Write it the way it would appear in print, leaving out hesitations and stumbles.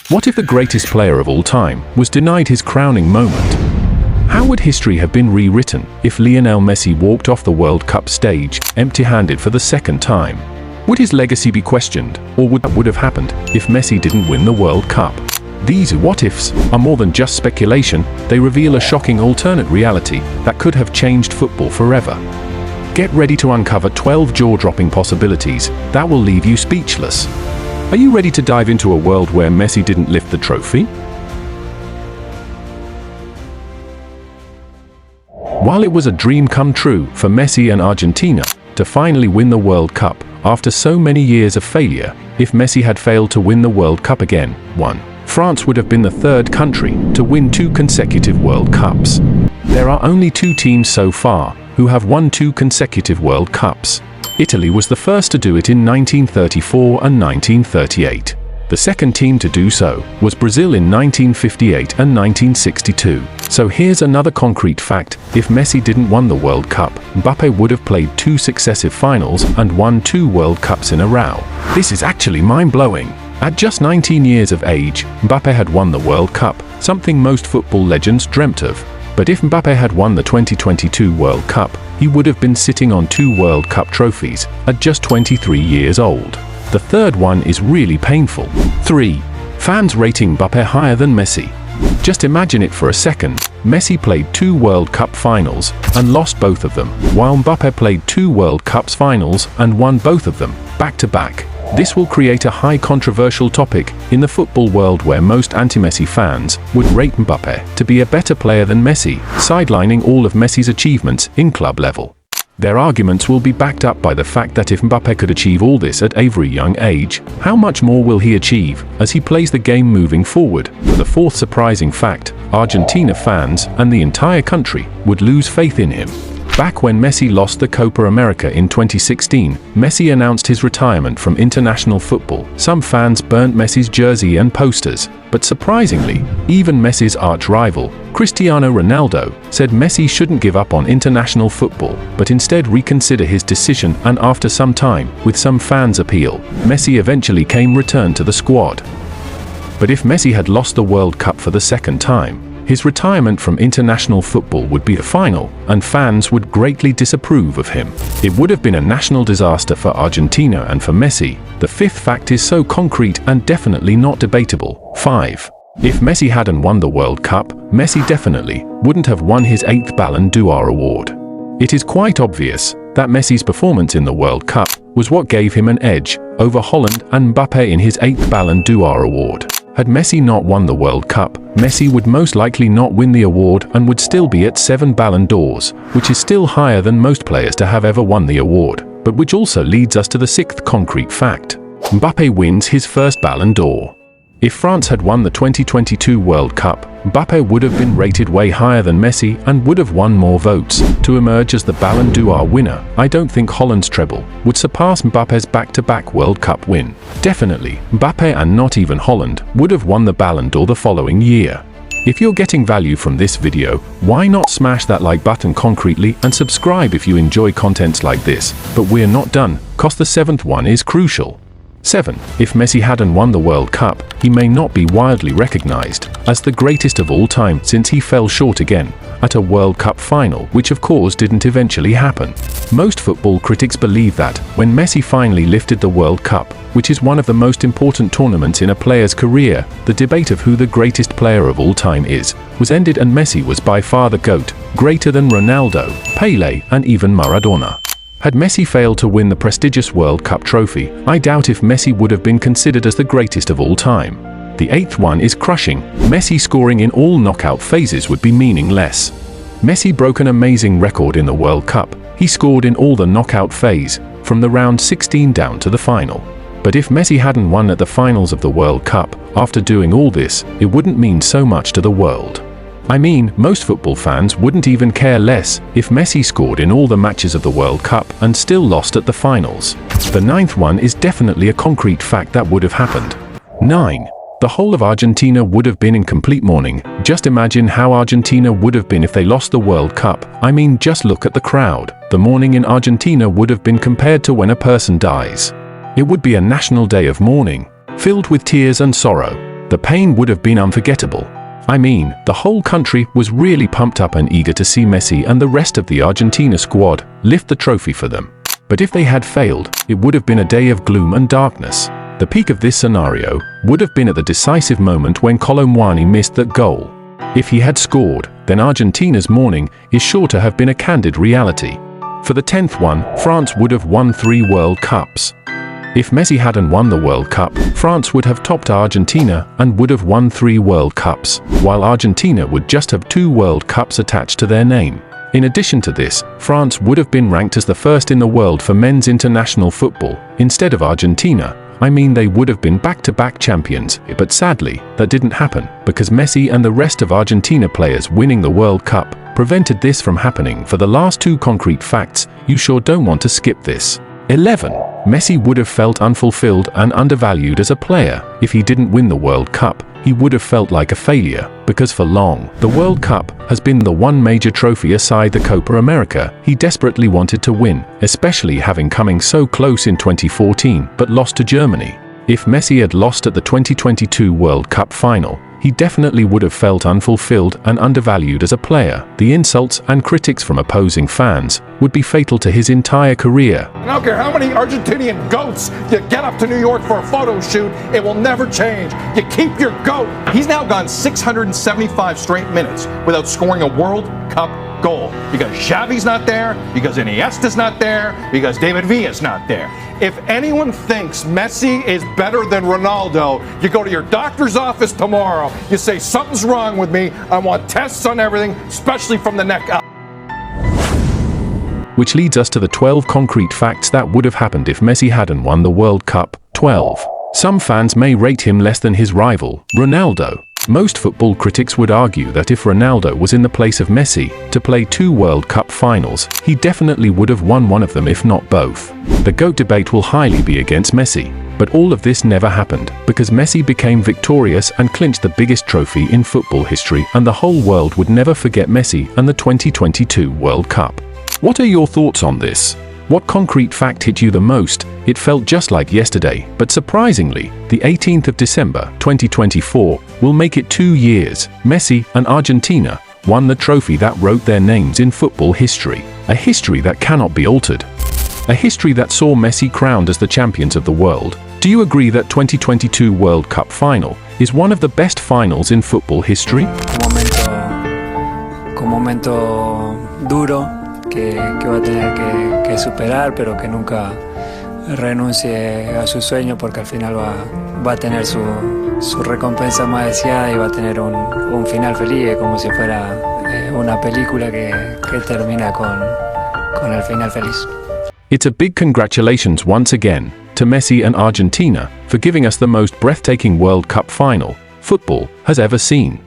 What if the greatest player of all time was denied his crowning moment? How would history have been rewritten if Lionel Messi walked off the World Cup stage empty-handed for the second time? Would his legacy be questioned, or what would have happened if Messi didn't win the World Cup? These what-ifs are more than just speculation. They reveal a shocking alternate reality that could have changed football forever. Get ready to uncover 12 jaw-dropping possibilities that will leave you speechless. Are you ready to dive into a world where Messi didn't lift the trophy? While it was a dream come true for Messi and Argentina to finally win the World Cup after so many years of failure, if Messi had failed to win the World Cup again, France would have been the third country to win 2 consecutive World Cups. There are only 2 teams so far who have won 2 consecutive World Cups. Italy was the first to do it in 1934 and 1938. The second team to do so was Brazil in 1958 and 1962. So here's another concrete fact: if Messi didn't win the World Cup, Mbappe would have played 2 successive finals and won 2 World Cups in a row. This is actually mind-blowing. At just 19 years of age, Mbappe had won the World Cup, something most football legends dreamt of. But if Mbappe had won the 2022 World Cup, he would have been sitting on 2 World Cup trophies at just 23 years old. The third one is really painful. 3. Fans rating Mbappe higher than Messi. Just imagine it for a second. Messi played 2 World Cup finals and lost both of them, while Mbappe played 2 World Cups finals and won both of them, back to back. This will create a high controversial topic in the football world where most anti-Messi fans would rate Mbappe to be a better player than Messi, sidelining all of Messi's achievements in club level. Their arguments will be backed up by the fact that if Mbappe could achieve all this at a very young age, how much more will he achieve as he plays the game moving forward? For the 4th surprising fact, Argentina fans and the entire country would lose faith in him. Back when Messi lost the Copa America in 2016, Messi announced his retirement from international football. Some fans burnt Messi's jersey and posters, but surprisingly, even Messi's arch-rival, Cristiano Ronaldo, said Messi shouldn't give up on international football, but instead reconsider his decision, and after some time, with some fans' appeal, Messi eventually came returned to the squad. But if Messi had lost the World Cup for the second time, his retirement from international football would be a final, and fans would greatly disapprove of him. It would have been a national disaster for Argentina and for Messi. The 5th fact is so concrete and definitely not debatable. 5. If Messi hadn't won the World Cup, Messi definitely wouldn't have won his 8th Ballon d'Or award. It is quite obvious that Messi's performance in the World Cup was what gave him an edge over Holland and Mbappe in his 8th Ballon d'Or award. Had Messi not won the World Cup, Messi would most likely not win the award and would still be at 7 Ballon d'Ors, which is still higher than most players to have ever won the award, but which also leads us to the 6th concrete fact. Mbappe wins his first Ballon d'Or. If France had won the 2022 World Cup, Mbappe would have been rated way higher than Messi and would have won more votes to emerge as the Ballon d'Or winner. I don't think Holland's treble would surpass Mbappe's back-to-back World Cup win. Definitely, Mbappe and not even Holland would have won the Ballon d'Or the following year. If you're getting value from this video, why not smash that like button concretely and subscribe if you enjoy contents like this? But we're not done, cause the 7th one is crucial. 7. If Messi hadn't won the World Cup, he may not be widely recognized as the greatest of all time, since he fell short again at a World Cup final, which of course didn't eventually happen. Most football critics believe that when Messi finally lifted the World Cup, which is one of the most important tournaments in a player's career, the debate of who the greatest player of all time is was ended, and Messi was by far the GOAT, greater than Ronaldo, Pelé, and even Maradona. Had Messi failed to win the prestigious World Cup trophy, I doubt if Messi would have been considered as the greatest of all time. The 8th one is crushing. Messi scoring in all knockout phases would be meaningless. Messi broke an amazing record in the World Cup. He scored in all the knockout phase, from the round 16 down to the final. But if Messi hadn't won at the finals of the World Cup, after doing all this, it wouldn't mean so much to the world. I mean, most football fans wouldn't even care less if Messi scored in all the matches of the World Cup and still lost at the finals. The 9th one is definitely a concrete fact that would have happened. 9. The whole of Argentina would have been in complete mourning. Just imagine how Argentina would have been if they lost the World Cup. I mean, just look at the crowd. The mourning in Argentina would have been compared to when a person dies. It would be a national day of mourning, filled with tears and sorrow. The pain would have been unforgettable. I mean, the whole country was really pumped up and eager to see Messi and the rest of the Argentina squad lift the trophy for them. But if they had failed, it would have been a day of gloom and darkness. The peak of this scenario would have been at the decisive moment when Colomwani missed that goal. If he had scored, then Argentina's mourning is sure to have been a candid reality. For the 10th one, France would have won 3 World Cups. If Messi hadn't won the World Cup, France would have topped Argentina and would have won 3 World Cups, while Argentina would just have 2 World Cups attached to their name. In addition to this, France would have been ranked as the first in the world for men's international football, instead of Argentina. I mean, they would have been back-to-back champions, but sadly, that didn't happen, because Messi and the rest of Argentina players winning the World Cup prevented this from happening. For the last 2 concrete facts, you sure don't want to skip this. 11. Messi would have felt unfulfilled and undervalued as a player. If he didn't win the World Cup, he would have felt like a failure, because for long, the World Cup has been the one major trophy aside the Copa America he desperately wanted to win, especially having coming so close in 2014 but lost to Germany. If Messi had lost at the 2022 World Cup final, he definitely would have felt unfulfilled and undervalued as a player. The insults and critics from opposing fans would be fatal to his entire career. I don't care how many Argentinian goats you get up to New York for a photo shoot, it will never change. You keep your goat. He's now gone 675 straight minutes without scoring a World Cup goal. Because Xavi's not there, because Iniesta's not there, because David Villa's not there. If anyone thinks Messi is better than Ronaldo, you go to your doctor's office tomorrow, you say something's wrong with me, I want tests on everything, especially from the neck up. Which leads us to the 12 concrete facts that would have happened if Messi hadn't won the World Cup. 12. Some fans may rate him less than his rival, Ronaldo. Most football critics would argue that if Ronaldo was in the place of Messi to play 2 World Cup finals, he definitely would have won one of them if not both. The GOAT debate will highly be against Messi, but all of this never happened because Messi became victorious and clinched the biggest trophy in football history, and the whole world would never forget Messi and the 2022 World Cup. What are your thoughts on this? What concrete fact hit you the most? It felt just like yesterday, but surprisingly, the 18th of December 2024 will make it 2 years. Messi and Argentina won the trophy that wrote their names in football history, a history that cannot be altered, a history that saw Messi crowned as the champions of the world. Do you agree that 2022 World Cup final is one of the best finals in football history? Un momento duro que va a tener que superar, pero que nunca renuncie a su sueño, porque al final va a tener su recompensa más deseada y va a tener un final feliz, como si fuera una película que termina con el final feliz. It's a big congratulations once again to Messi and Argentina for giving us the most breathtaking World Cup final football has ever seen.